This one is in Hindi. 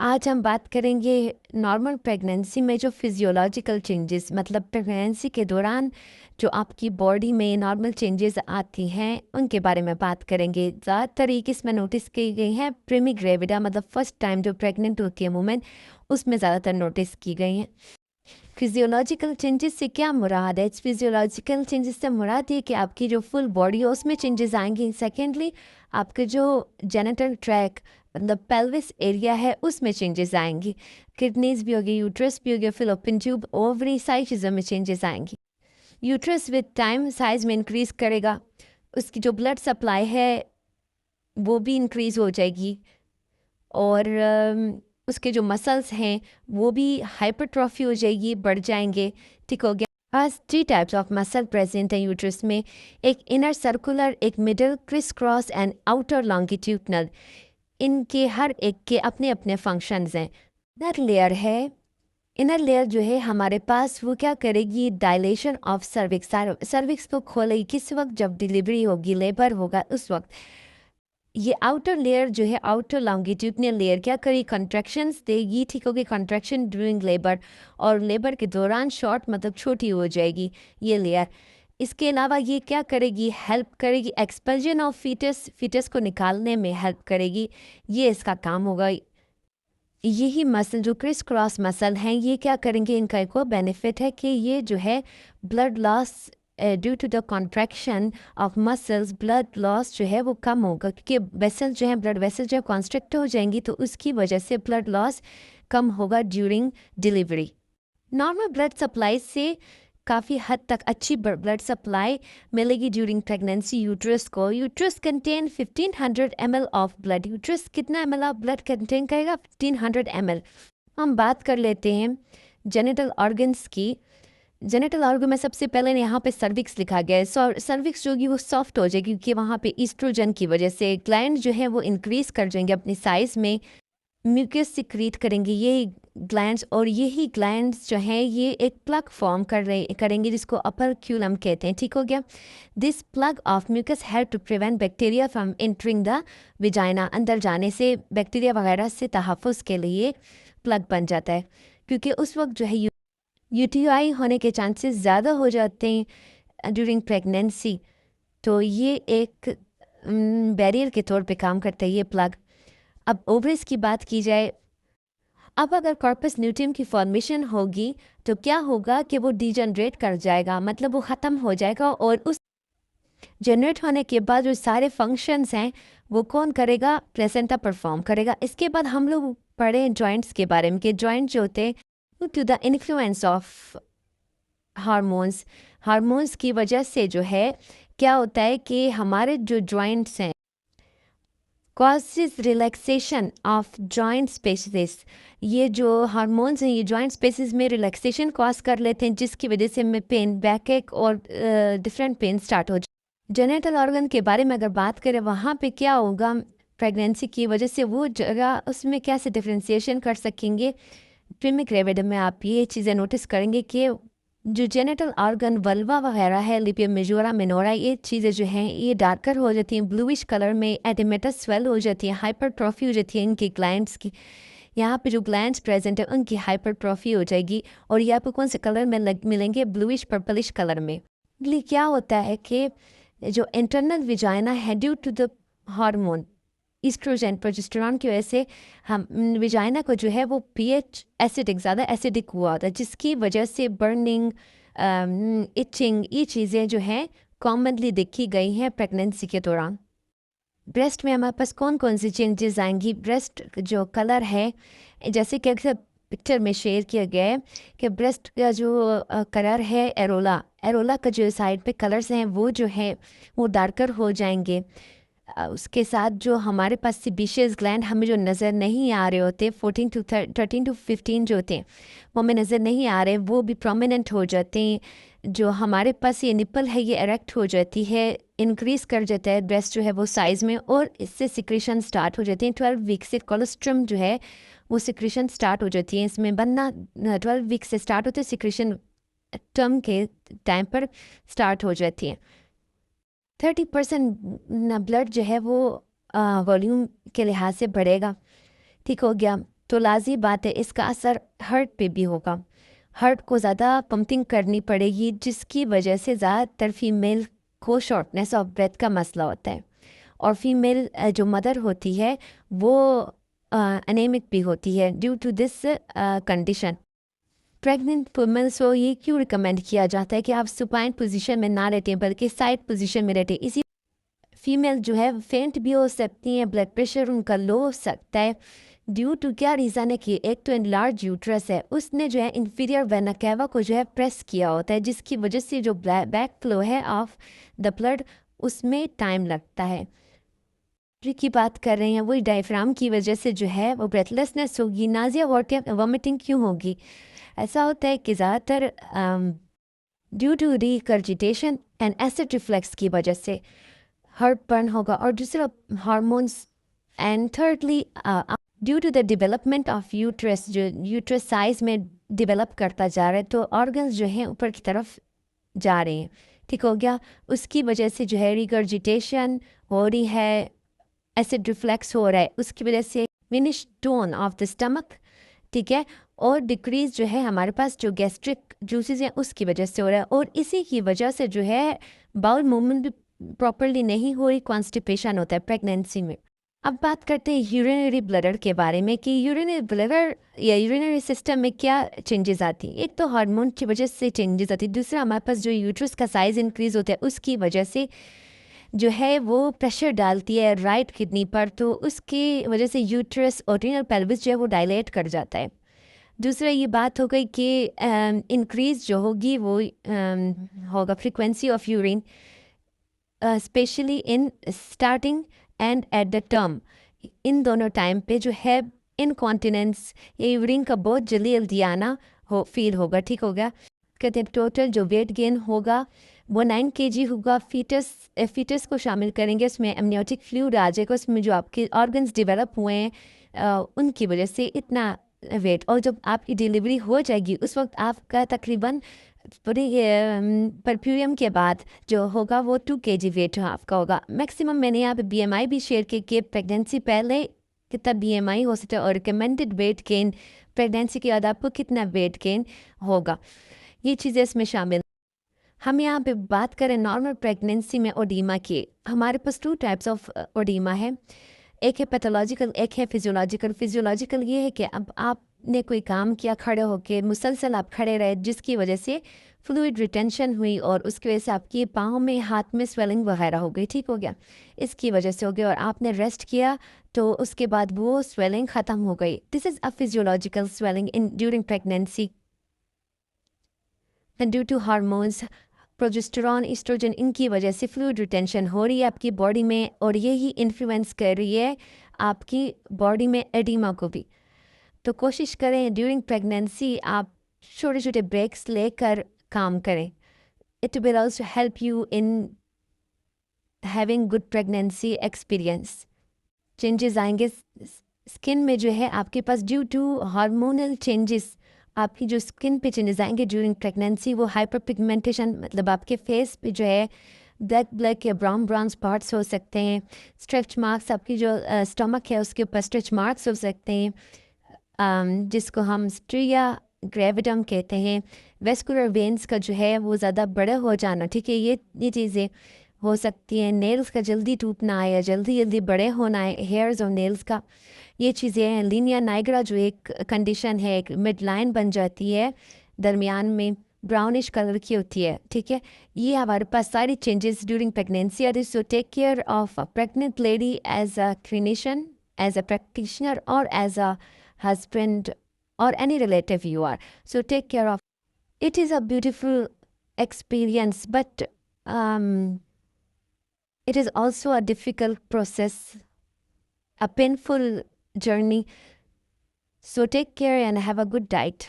आज हम बात करेंगे नॉर्मल प्रेगनेंसी में जो फिजियोलॉजिकल चेंजेस, मतलब प्रेगनेंसी के दौरान जो आपकी बॉडी में नॉर्मल चेंजेस आती हैं उनके बारे में बात करेंगे। ज़्यादातर ये इसमें नोटिस की गई हैं प्रीमी ग्रेविडा, मतलब फर्स्ट टाइम जो प्रेग्नेंट होती है वुमेन, उसमें ज़्यादातर नोटिस की गई हैं। फिजियोलॉजिकल चेंजेस से क्या मुराद है? फिजियोलॉजिकल चेंजेस से मुराद ये कि आपकी जो फुल बॉडी है उसमें चेंजेस आएंगे। सेकेंडली, आपके जो जेनिटल ट्रैक, मतलब पेल्विस एरिया है, उसमें चेंजेस आएंगी। किडनीज भी होगी, यूट्रस भी होगी, फिलोपियन ट्यूब, ओवरी, सारी चीज़ों में चेंजेस आएंगी। यूट्रस विद टाइम साइज में इंक्रीज़ करेगा, उसकी जो ब्लड सप्लाई है वो भी इंक्रीज़ हो जाएगी, और उसके जो मसल्स हैं वो भी हाइपरट्रॉफी हो जाएगी, बढ़ जाएंगे। ठीक हो गया। आज 3 टाइप्स ऑफ मसल प्रेजेंट हैं यूट्रस में। एक इनर सर्कुलर, एक middle, criss cross and outer longitudinal. इनके हर एक के अपने अपने फंक्शंस हैं। इनर लेयर है, इनर लेयर जो है हमारे पास, वो क्या करेगी? डायलेशन ऑफ सर्विक्स, सर्विक्स को खोलेगी। किस वक्त? जब डिलीवरी होगी, लेबर होगा, उस वक्त। ये आउटर लेयर जो है, आउटर लॉन्गिट्यूडनल लेयर, क्या करेगी? कंट्रैक्शंस देगी। ठीक होगी, कंट्रैक्शन ड्यूरिंग लेबर, और लेबर के दौरान शॉर्ट, मतलब छोटी हो जाएगी ये लेयर। इसके अलावा ये क्या करेगी? हेल्प करेगी एक्सपल्जन ऑफ फीटस, फीटस को निकालने में हेल्प करेगी, ये इसका काम होगा। यही मसल जो क्रिस क्रॉस मसल हैं, ये क्या करेंगे? इनका एक और बेनिफिट है कि ये जो है blood loss, due to the contraction of muscles, blood loss जो है वो कम होगा, क्योंकि वेसल जो है, ब्लड वेसल जो है कॉन्स्ट्रिक्ट हो जाएंगी, तो उसकी वजह से ब्लड लॉस कम होगा during delivery. Normal blood supply से काफ़ी हद तक अच्छी ब्लड सप्लाई मिलेगी ड्यूरिंग प्रेगनेंसी यूट्रस को। Uterus contain 1500 ml of blood. Uterus कितना ml ऑफ ब्लड कंटेन करेगा? 1500 ml। हम बात कर लेते हैं जेनिटल ऑर्गन्स की। जेनिटल ऑर्गन में सबसे पहले यहाँ पे सर्विक्स लिखा गया है। सर्विक्स जो होगी वो सॉफ्ट हो जाएगी, क्योंकि वहाँ पे ईस्ट्रोजन की वजह से ग्लैंड जो है वो इंक्रीज कर जाएंगे अपनी साइज़ में, म्यूकस सिक्रीट करेंगे ये ग्लैंड्स, और यही ग्लैंड्स जो हैं ये एक प्लग फॉर्म करेंगे, जिसको अपर क्यूलम कहते हैं। ठीक हो गया। This plug of mucus help to prevent bacteria from entering the vagina. अंदर जाने से बैक्टीरिया वगैरह से तहफ़्फ़ुज़ के लिए प्लग बन जाता है, क्योंकि उस वक्त जो है यूटीआई होने के चांसेस ज़्यादा हो जाते हैं ड्यूरिंग प्रेगनेंसी। तो ये एक बैरियर के तौर पे काम करता है ये प्लग। अब ओवरीज की बात की जाए, अब अगर कॉर्पस ल्यूटियम की फॉर्मेशन होगी तो क्या होगा कि वो डिजनरेट कर जाएगा, मतलब वो ख़त्म हो जाएगा, और उस जनरेट होने के बाद जो सारे फंक्शंस हैं वो कौन करेगा? प्लेसेंटा परफॉर्म करेगा। इसके बाद हम लोग पढ़े जॉइंट्स के बारे में, कि जॉइंट जो होते हैं to the influence of hormones, hormones की वजह से जो है क्या होता है कि हमारे जो जॉइंट्स हैं causes relaxation of joint spaces. ये जो हार्मोन्स हैं ये जॉइंट स्पेसेस में रिलैक्सेशन कॉज कर लेते हैं, जिसकी वजह से हमें पेन, बैक एक और डिफरेंट पेन स्टार्ट हो जाए। जेनिटल ऑर्गन के बारे में अगर बात करें, वहाँ पे क्या होगा प्रेगनेंसी की वजह से, वो जगह उसमें कैसे डिफ्रेंसिएशन कर सकेंगे? प्रीमिक ग्रेविड में आप ये चीज़ें नोटिस करेंगे कि जो जेनिटल ऑर्गन, वल्वा वगैरह है, लिपियम मेजोरा मिनोरा, ये चीज़ें जो हैं ये डार्कर हो जाती हैं, ब्लूइश कलर में, एडिमेटस स्वेल हो जाती है, हाइपरट्रॉफी हो जाती है इनकी ग्लैंड्स की। यहाँ पे जो ग्लैंड्स प्रेजेंट है उनकी हाइपरट्रॉफी हो जाएगी, और ये आपको कौन से कलर में मिलेंगे? ब्लूइश पर्पलिश कलर में। इसलिए क्या होता है कि जो इंटरनल विजाइना है, due to the hormone oestrogen, progesterone की वजह से हम विजाइना को जो है वो पीएच एसिडिक, ज़्यादा एसिडिक हुआ होता है, जिसकी वजह से बर्निंग, इचिंग, ये चीज़ें जो हैं कॉमनली देखी गई हैं प्रेगनेंसी के दौरान। ब्रेस्ट में हमारे पास कौन कौन सी चेंजेस आएंगी? ब्रेस्ट जो कलर है, जैसे कि अक्सर पिक्चर में शेयर किया गया है कि ब्रेस्ट का जो कलर है, एरोला, एरोला का जो साइड पे कलर्स हैं वो जो है वो डार्कर हो जाएंगे। उसके साथ जो हमारे पास सिबिशियस ग्लैंड हमें जो नज़र नहीं आ रहे होते, 13 to 15 जो होते हैं वो हमें नज़र नहीं आ रहे, वो भी प्रोमिनेंट हो जाते हैं। जो हमारे पास ये निपल है ये इरेक्ट हो जाती है, इंक्रीज कर जाता है ब्रेस्ट जो है वो साइज़ में, और इससे सिक्रेशन स्टार्ट हो जाती है। 12 वीक से कोलोस्ट्रम जो है वो सिक्रेशन स्टार्ट हो जाती है, इसमें बनना 12 वीक से स्टार्ट होते हैं, सिक्रेशन टर्म के टाइम पर स्टार्ट हो जाती है। 30% ब्लड जो है वो वॉल्यूम के लिहाज से बढ़ेगा। ठीक हो गया। तो लाज़ी बात है इसका असर हार्ट पे भी होगा। हार्ट को ज़्यादा पंपिंग करनी पड़ेगी जिसकी वजह से ज़्यादातर फीमेल को शॉर्टनेस ऑफ ब्रेथ का मसला होता है। और फीमेल जो मदर होती है वो एनेमिक भी होती है due to this condition. Pregnant womens को ये क्यों रिकमेंड किया जाता है कि आप सुपाइन पोजीशन में ना रहते बल्कि साइड पोजीशन में रहते। इसी फीमेल जो है फेंट भी हो सकती हैं, ब्लड प्रेशर उनका लो हो सकता है ड्यू टू क्या रीज़न है कि एक तो एनलार्ज यूट्रस है, उसने जो है इंफीरियर वेना कैवा को जो है प्रेस किया होता है जिसकी वजह से जो बैक फ्लो है ऑफ द ब्लड उसमें टाइम लगता है। की बात कर रहे हैं वही डायफ्राम की वजह से जो है वो ब्रेथलेसनेस होगी, नाजिया वॉमिटिंग क्यों होगी। ऐसा होता है कि ज़्यादातर due to regurgitation and acid reflux की वजह से हार्ट बर्न होगा और दूसरा hormones and thirdly due to the development of uterus, जो यूट्रस साइज में डेवलप करता जा रहा है तो ऑर्गन्स जो हैं ऊपर की तरफ जा रहे हैं। ठीक हो गया, उसकी वजह से जो है रिगर्जिटेशन हो रही है, एसिड रिफ्लेक्स हो रहा है, उसकी वजह से मिनिश टोन ऑफ द स्टमक, ठीक है, और डिक्रीज जो है हमारे पास जो गैस्ट्रिक जूसेस हैं उसकी वजह से हो रहा है और इसी की वजह से जो है बाउल मूवमेंट भी प्रॉपरली नहीं हो रही, कॉन्स्टिपेशन होता है प्रेगनेंसी में। अब बात करते हैं यूरिनरी ब्लडर के बारे में कि यूरिनरी ब्लडर या यूरिनरी सिस्टम में क्या चेंजेस आती हैं। एक तो हार्मोन की वजह से चेंजेस आती है, दूसरा हमारे पास जो यूट्रस का साइज़ इंक्रीज़ होता है उसकी वजह से जो है वो प्रेशर डालती है राइट किडनी पर, तो उसकी वजह से यूट्रस और रीनल पेल्विस जो है वो डायलेट कर जाता है। दूसरा ये बात हो गई कि इंक्रीज़ जो होगी वो होगा frequency of urine specially in starting and at the term. इन दोनों टाइम पे जो है इनकॉन्टिनेंस या यूरिन का बहुत जल्दी आना हो फील होगा। ठीक हो गया, कहते हैं टोटल जो वेट गेन होगा वो 9 kg होगा। फीटस को शामिल करेंगे, उसमें एमनियोटिक फ्लूइड आ जाएगा, उसमें जो आपके ऑर्गन्स डेवलप हुए हैं उनकी वजह से इतना वेट, और जब आपकी डिलीवरी हो जाएगी उस वक्त आपका तकरीबन पूरी परफ्यूरियम के बाद जो होगा वो 2 kg वेट आपका होगा मैक्सिमम। मैंने यहाँ पे BMI भी शेयर की कि प्रेगनेंसी पहले कितना BMI हो सकता है और रिकमेंडेड वेट गेन प्रेगनेंसी के बाद आपको कितना वेट गेन होगा, ये चीज़ें इसमें शामिल। हम यहाँ पे बात करें नॉर्मल प्रेगनेंसी में ओडीमा की। हमारे पास 2 टाइप्स ऑफ ओडीमा है, एक है पैथोलॉजिकल, एक है फिजियोलॉजिकल। फिजियोलॉजिकल ये है कि अब आपने कोई काम किया खड़े होके, मुसलसल आप खड़े रहे जिसकी वजह से फ्लूइड रिटेंशन हुई और उसकी वजह से आपकी पाँव में हाथ में स्वेलिंग वगैरह हो गई। ठीक हो गया, इसकी वजह से हो गया और आपने रेस्ट किया तो उसके बाद वो स्वेलिंग ख़त्म हो गई। This is a physiological swelling in during pregnancy and due to hormones progesterone, oestrogen, इनकी वजह से फ्लूइड रिटेंशन हो रही है आपकी बॉडी में और यही इन्फ्लुएंस कर रही है आपकी बॉडी में एडिमा को भी। तो कोशिश करें ड्यूरिंग प्रेगनेंसी आप छोटे छोटे ब्रेक्स लेकर काम करें। It will also help you in having good pregnancy experience. Changes आएंगे स्किन में जो है आपके पास ड्यू टू हार्मोनल चेंजेस, आपकी जो स्किन पे चेंजेस आएंगे ड्यूरिंग प्रेगनेंसी वो हाइपर पिगमेंटेशन, मतलब आपके फेस पे जो है ब्लैक ब्लैक या ब्राउन ब्राउन स्पॉट्स हो सकते हैं, स्ट्रेच मार्क्स, आपकी जो स्टमक है उसके ऊपर स्ट्रेच मार्क्स हो सकते हैं जिसको हम स्ट्रिया ग्रेविडम कहते हैं। वेस्कुलर वेन्स का जो है वो ज़्यादा बड़ा हो जाना, ठीक है, ये चीज़ें हो सकती हैं। नेल्स का जल्दी टूटना है या जल्दी जल्दी बड़े होना है हेयर्स और नेल्स का, ये चीज़ें हैं। लीनिया नाइग्रा जो एक कंडीशन है, एक मिड लाइन बन जाती है दरमियान में, ब्राउनिश कलर की होती है, ठीक है। ये हमारे पास सारी changes during pregnancy are. So take care of a pregnant lady as a clinician, as a practitioner और as a husband or any relative you are. So take care of. It is a beautiful experience, but it is also a difficult process, a painful journey. So take care and have a good diet.